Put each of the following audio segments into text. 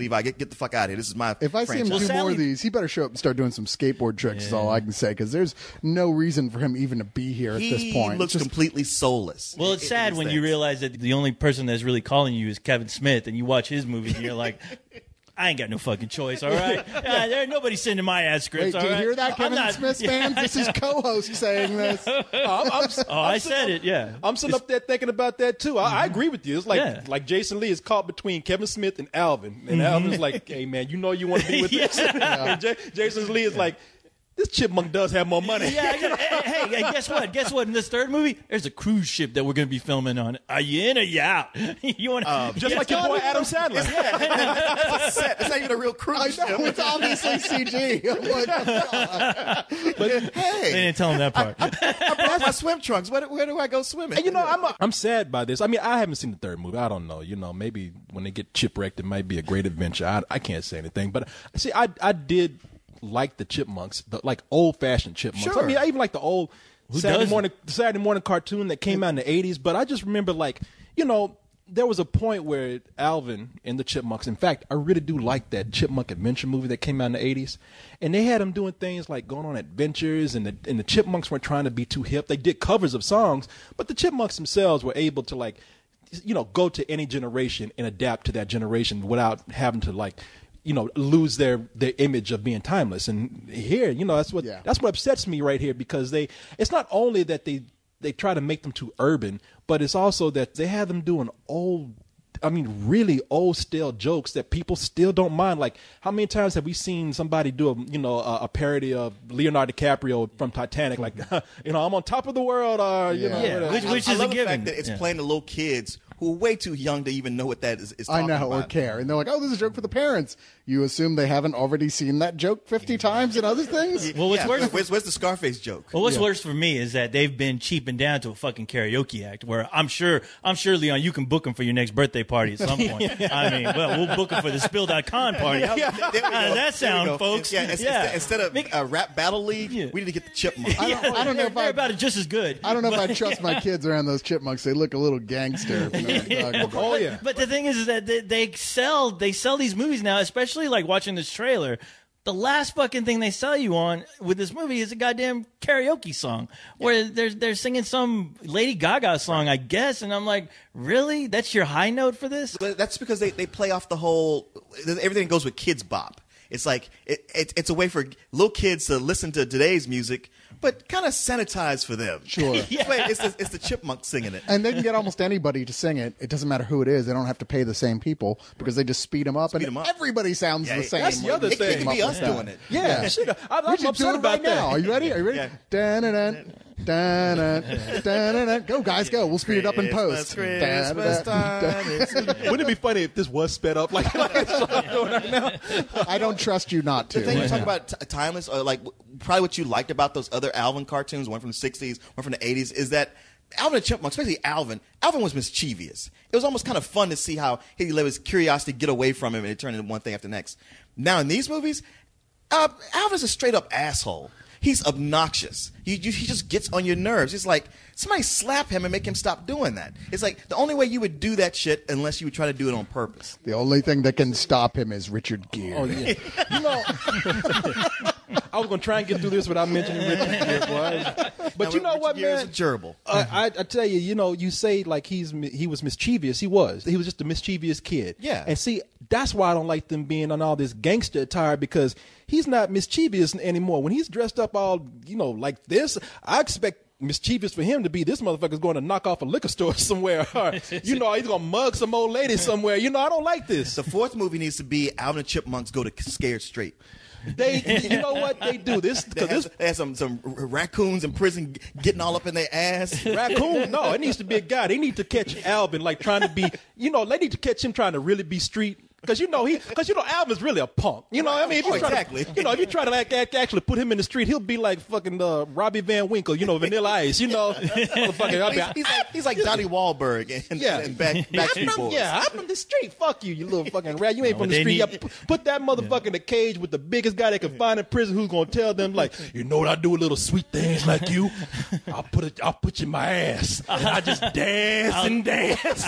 Levi, get the fuck out of here. This is my If I see him franchise. do more of these, he better show up and start doing some skateboard tricks. Is all I can say, because there's no reason for him even to be here at this point. He looks completely soulless. Well, it's sad when you realize that the only person that's really calling you is Kevin Smith, and you watch his movies, and you're like, I ain't got no fucking choice, all right? Nobody's sending my ass scripts, Wait, all do you right? hear that, Kevin Smith fans? This is co-host saying this. I said it, yeah. I'm sitting up there thinking about that too. I agree with you. It's like Jason Lee is caught between Kevin Smith and Alvin, and Alvin's like, "Hey man, you want to be with this?" And Jason Lee is like, "This chipmunk does have more money." Hey, guess what? Guess what? In this third movie, there's a cruise ship that we're going to be filming on. Are you in or you out? You want just like your boy Adam Sandler. It's a set. It's not even a real cruise ship. It's obviously CG. But They hey, didn't tell him that part. I brought my swim trunks. Where do I go swimming? And I'm sad by this. I mean, I haven't seen the third movie. I don't know. Maybe when they get shipwrecked, it might be a great adventure. I can't say anything. But see, I did like the Chipmunks, like old-fashioned Chipmunks. Sure. I mean, I even like the old Saturday morning cartoon that came out in the 80s. But I just remember, there was a point where Alvin and the Chipmunks, in fact, I really do like that Chipmunk adventure movie that came out in the 80s. And they had them doing things like going on adventures, and the Chipmunks weren't trying to be too hip. They did covers of songs, but the Chipmunks themselves were able to, go to any generation and adapt to that generation without having to, lose their image of being timeless. And here, that's what upsets me right here, because it's not only that they try to make them too urban, but it's also that they have them doing really old stale jokes that people still don't mind. Like, how many times have we seen somebody do a parody of Leonardo DiCaprio from Titanic? Like, I'm on top of the world, which I is love a the given. fact that it's playing to little kids who are way too young to even know what that is I talking know, about. or care. And they're like, oh, this is a joke for the parents. You assume they haven't already seen that joke 50 times in other things? Well, what's worse? Where's the Scarface joke? Well, what's worse for me is that they've been cheaping down to a fucking karaoke act, where I'm sure, Leon, you can book them for your next birthday party at some point. I mean, we'll book them for the Spill.com party. There we go. How's that sound, There we go. folks? Instead of rap battle league, we need to get the Chipmunks. I don't know if they're about it just as good. I don't know if I trust my kids around those Chipmunks. They look a little gangster. If you know what I'm talking about. Oh yeah. But the thing is that they sell these movies now, especially like watching this trailer. The last fucking thing they sell you on with this movie is a goddamn karaoke song where they're singing some Lady Gaga song, I guess, and I'm like, really? That's your high note for this? That's because they play off the whole everything goes with Kids Bop. It's like it's a way for little kids to listen to today's music, but kind of sanitized for them. Sure. It's the Chipmunks singing it. And they can get almost anybody to sing it. It doesn't matter who it is. They don't have to pay the same people because they just speed them up. Everybody sounds the same. That's the other thing. It can be us doing it. Yeah. I'm upset about that. Now. Are you ready? Yeah. Dun-dun-dun, dun-dun, dun-dun-dun. Go, guys, go. We'll speed it up in post. Christmas time. Wouldn't it be funny if this was sped up like it's going right now? I don't trust you not to. The thing you talk about timeless, or like probably what you liked about those other Alvin cartoons, one from the 60s, one from the 80s, is that Alvin and Chipmunk, especially Alvin was mischievous. It was almost kind of fun to see how he let his curiosity get away from him and it turned into one thing after the next. Now in these movies, Alvin's a straight up asshole. He's obnoxious. He just gets on your nerves. It's like somebody slap him and make him stop doing that. It's like the only way you would do that shit unless you would try to do it on purpose. The only thing that can stop him is Richard Gere. Oh yeah. I was going to try and get through this without mentioning Richard Gere, boy. But you know what, man? Gerbil. I tell you, you say like he was mischievous. He was just a mischievous kid. Yeah. And see, that's why I don't like them being on all this gangster attire, because he's not mischievous anymore. When he's dressed up all, like this, I expect mischievous for him to be this motherfucker's going to knock off a liquor store somewhere, or he's going to mug some old lady somewhere. I don't like this. The fourth movie needs to be Alvin and Chipmunks go to Scared Straight. You know what they do? They have some raccoons in prison getting all up in their ass. Raccoon? No, it needs to be a guy. They need to catch Alvin like trying to be. They need to catch him trying to really be street. Because Alvin's really a punk. If you try to actually put him in the street, he'll be like fucking Robbie Van Winkle, Vanilla Ice, he's like Donnie Wahlberg and Backstreet Boys. I'm from the street. Fuck you, you little fucking rat. You ain't from the street. Put that motherfucker in a cage with the biggest guy they can find in prison, who's gonna tell them like, what I do with little sweet things like you? I'll put you in my ass. And I just dance and dance.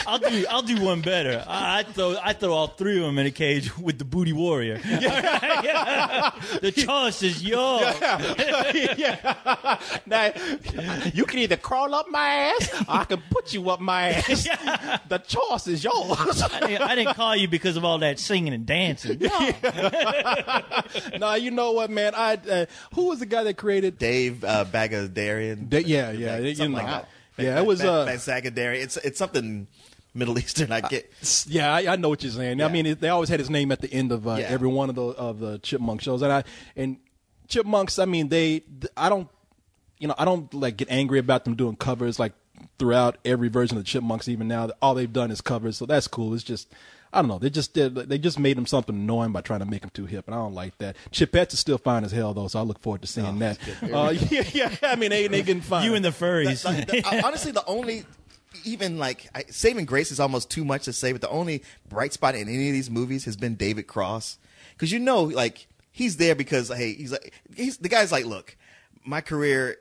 I'll do one better. I throw throw all three of them in a cage with the booty warrior. The choice is yours. Now, you can either crawl up my ass or I can put you up my ass. The choice is yours. I didn't call you because of all that singing and dancing. No, you know what, man? Who was the guy that created Dave Bagadarian? Something like that. It was Bagadarian. It's something Middle Eastern. I get. Yeah, I know what you're saying. Yeah. I mean, they always had his name at the end of every one of the Chipmunk shows, and Chipmunks. I mean, I don't like get angry about them doing covers like throughout every version of the Chipmunks. Even now, all they've done is covers, so that's cool. It's just, I don't know. They just made him something annoying by trying to make him too hip, and I don't like that. Chipettes is still fine as hell though, so I look forward to seeing that. I mean, they getting fine. You and the furries. Honestly, the only. Even like Saving Grace is almost too much to say, but the only bright spot in any of these movies has been David Cross, because like he's there because the guy's like, look, my career,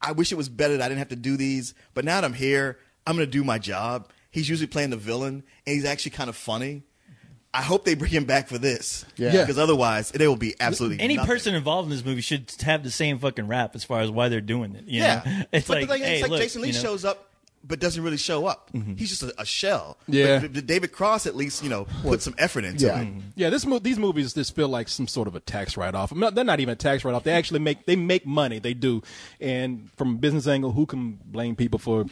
I wish it was better that I didn't have to do these, but now that I'm here, I'm gonna do my job. He's usually playing the villain, and he's actually kind of funny. I hope they bring him back for this, because otherwise they will be absolutely any nothing. person involved in this movie should have the same fucking rap as far as why they're doing it. You know? It's but like, the thing is, look, Jason Lee shows up, but doesn't really show up. Mm-hmm. He's just a shell. Yeah. But David Cross at least, put some effort into it. Yeah, these movies just feel like some sort of a tax write-off. I mean, they're not even a tax write-off. They actually make money. They do. And from a business angle, who can blame people for,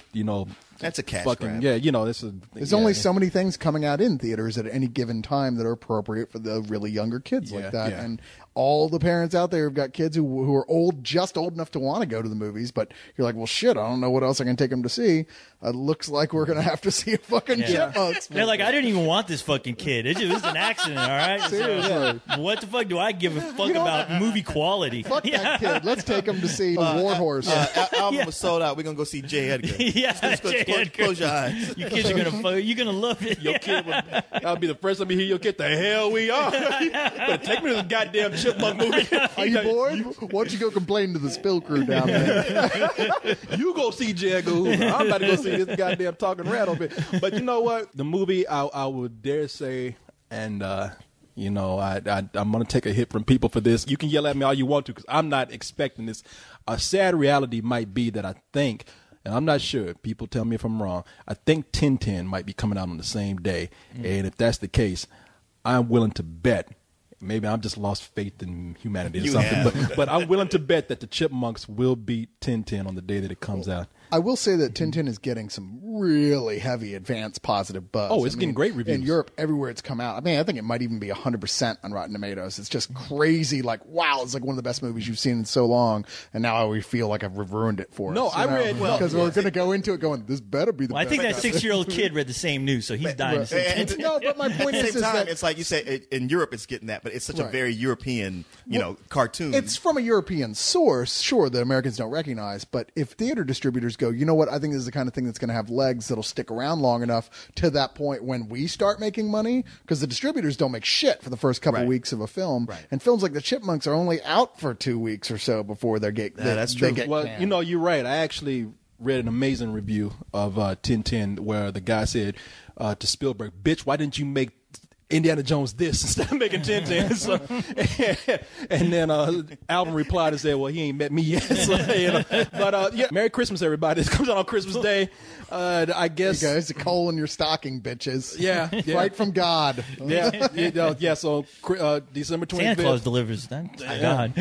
that's a cash fucking grab. Yeah, there's only so many things coming out in theaters at any given time that are appropriate for the really younger kids like that. Yeah. And all the parents out there have got kids who are just old enough to want to go to the movies, but you're like, well, shit, I don't know what else I can take them to see. It looks like we're going to have to see a fucking Chipmunks movie. They're like, I didn't even want this fucking kid. It was an accident, all right? Seriously. So, what the fuck do I give a fuck about movie quality? Fuck that kid. Let's take him to see Warhorse. Alvin was sold out. We're going to go see J. Edgar. Close your eyes. You kids you're gonna love it. Your kid that'll be the first time you hear your kid, the hell we are. Better take me to the goddamn Chipmunk movie. Are you bored? Why don't you go complain to the spill crew down there? You go see J. Edgar Hoover. I'm about to go see this goddamn talking rat over here. But you know what? The movie, I would dare say, and I'm going to take a hit from people for this. You can yell at me all you want to because I'm not expecting this. A sad reality might be that I think, and I'm not sure, people tell me if I'm wrong, I think 10-10 might be coming out on the same day. And if that's the case, I'm willing to bet, maybe I've just lost faith in humanity or something, but I'm willing to bet that the Chipmunks will beat 10-10 on the day that it comes out. I will say that Tintin is getting some really heavy advanced positive buzz. Oh, it's getting great reviews. In Europe, everywhere it's come out. I mean, I think it might even be 100% on Rotten Tomatoes. It's just crazy. Like, wow, it's like one of the best movies you've seen in so long. And now we feel like I've ruined it for us. No, I read... Because we're going to go into it going, this better be the best. I think that 6-year-old kid read the same news, so he's dying to see Tintin. No, but my point is that... It's like you say, in Europe it's getting that, but it's such a very European, cartoon. It's from a European source, sure, that Americans don't recognize, but if theater distributors go, you know what, I think this is the kind of thing that's going to have legs that'll stick around long enough to that point when we start making money, because the distributors don't make shit for the first couple weeks of a film, and films like the Chipmunks are only out for 2 weeks or so before that's true. Well, you're right. I actually read an amazing review of 10-10 where the guy said to Spielberg, bitch, why didn't you make Indiana Jones this instead of making 10-10. So, and then Alvin replied and said, well, he ain't met me yet. So, But Merry Christmas, everybody. This comes out on Christmas Day. I guess. Hey guys, a coal in your stocking, bitches. Yeah. Right from God. Yeah. So December 25th. Santa Claus delivers that. God.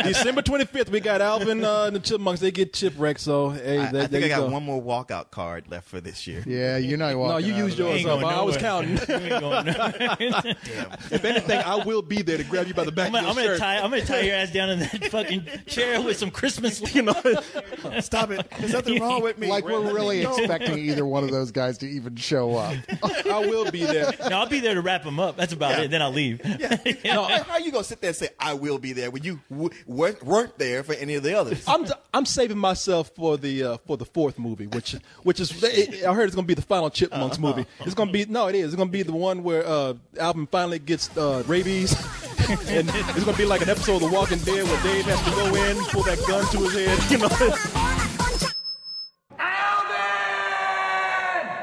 December 25th, we got Alvin and the Chipmunks. They get chipwrecked. So hey, I think I got one more walkout card left for this year. Yeah, you know what? No, you used yours up. I was counting. Damn. If anything, I will be there to grab you by the back of your shirt. I'm gonna tie your ass down in that fucking chair with some Christmas. Stop it. There's nothing wrong with me. Like we're really expecting either one of those guys to even show up. I will be there. No, I'll be there to wrap them up. That's about it. Then I'll leave. No, how are you gonna sit there and say I will be there when you weren't there for any of the others? I'm saving myself for the fourth movie, which is I heard it's gonna be the final Chipmunks movie. It's gonna be It's gonna be the one where Alvin finally gets rabies, and it's gonna be like an episode of The Walking Dead where Dave has to go in, pull that gun to his head,